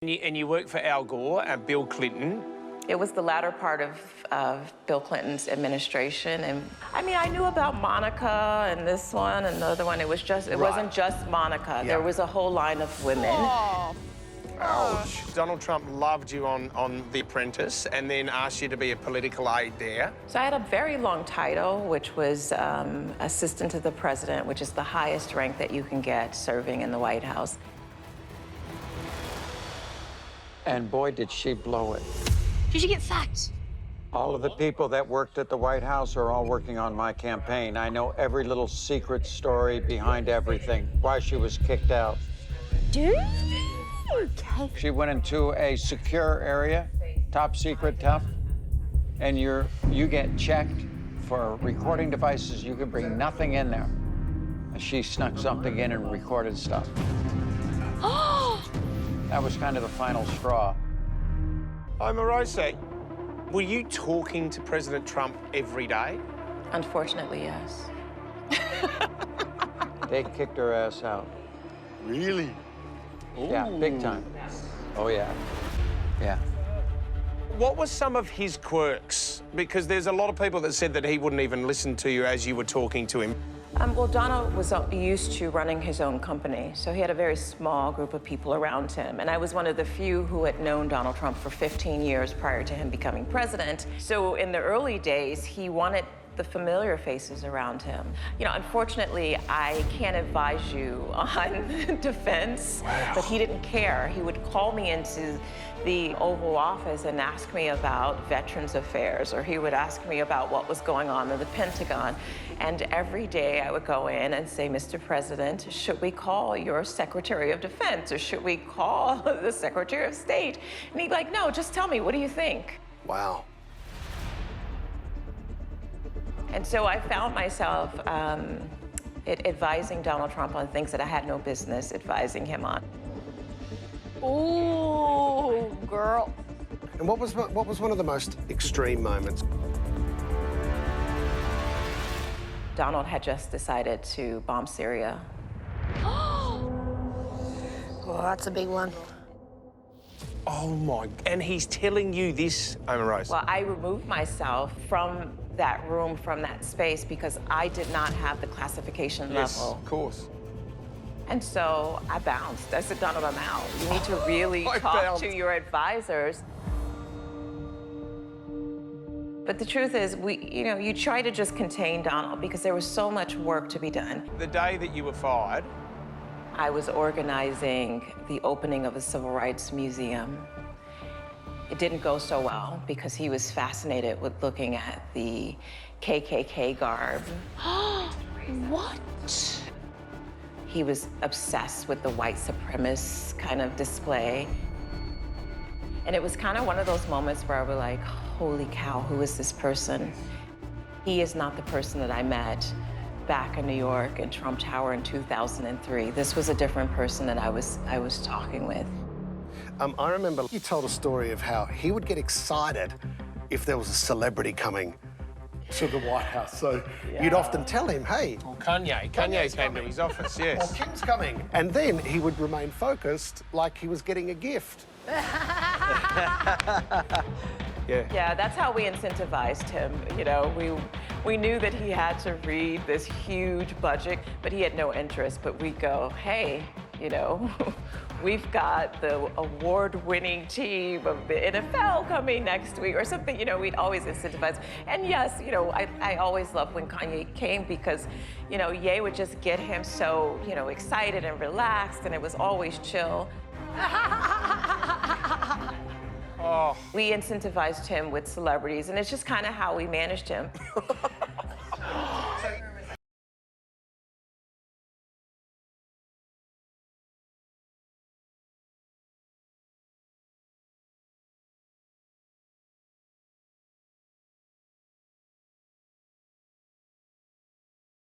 And you worked for Al Gore and Bill Clinton. It was the latter part of Bill Clinton's administration. And I mean, I knew about Monica and this one and the other one. It wasn't just Monica. Yeah. There was a whole line of women. Oh. Ouch. Donald Trump loved you on The Apprentice and then asked you to be a political aide there. So I had a very long title, which was Assistant to the President, which is the highest rank that you can get serving in the White House. And boy, did she blow it. Did you get sacked? All of the people that worked at the White House are all working on my campaign. I know every little secret story behind everything, why she was kicked out. Dude. She went into a secure area, top secret, tough, and you get checked for recording devices. You can bring nothing in there. And she snuck something in and recorded stuff. That was kind of the final straw. Omarosa, were you talking to President Trump every day? Unfortunately, yes. They kicked her ass out. Really? Yeah, big time. Oh, yeah. Yeah. What were some of his quirks? Because there's a lot of people that said that he wouldn't even listen to you as you were talking to him. Well, Donald was used to running his own company, so he had a very small group of people around him. And I was one of the few who had known Donald Trump for 15 years prior to him becoming president. So in the early days, he wanted the familiar faces around him. You know, unfortunately, I can't advise you on defense, but he didn't care. He would call me into the Oval Office and ask me about Veterans Affairs, or he would ask me about what was going on in the Pentagon. And every day I would go in and say, Mr. President, should we call your Secretary of Defense, or should we call the Secretary of State? And he'd be like, no, just tell me, what do you think? Wow. And so I found myself advising Donald Trump on things that I had no business advising him on. Ooh, girl. And what was one of the most extreme moments? Donald had just decided to bomb Syria. Oh, that's a big one. Oh, my. And he's telling you this, Omarosa. Well, I removed myself from that room, from that space, because I did not have the classification Yes, level. of course. And so I bounced. I said, Donald, I'm out. You need to really talk to your advisors. But the truth is, you try to just contain Donald because there was so much work to be done. The day that you were fired, I was organizing the opening of a Civil Rights Museum. It didn't go so well because he was fascinated with looking at the KKK garb. What? He was obsessed with the white supremacist kind of display. And it was kind of one of those moments where I was like, holy cow, who is this person? He is not the person that I met back in New York in Trump Tower in 2003. This was a different person that I was talking with. I remember you told a story of how he would get excited if there was a celebrity coming to the White House. So you'd often tell him, hey, well, Kanye came to his office, or yes. Kim's coming. And then he would remain focused like he was getting a gift. Yeah, that's how we incentivized him. You know, we knew that he had to read this huge budget, but he had no interest. But we'd go, hey, we've got the award-winning team of the NFL coming next week or something. We'd always incentivize. And yes, I always loved when Kanye came because, Ye would just get him so, excited and relaxed, and it was always chill. Oh. We incentivized him with celebrities, and it's just kind of how we managed him.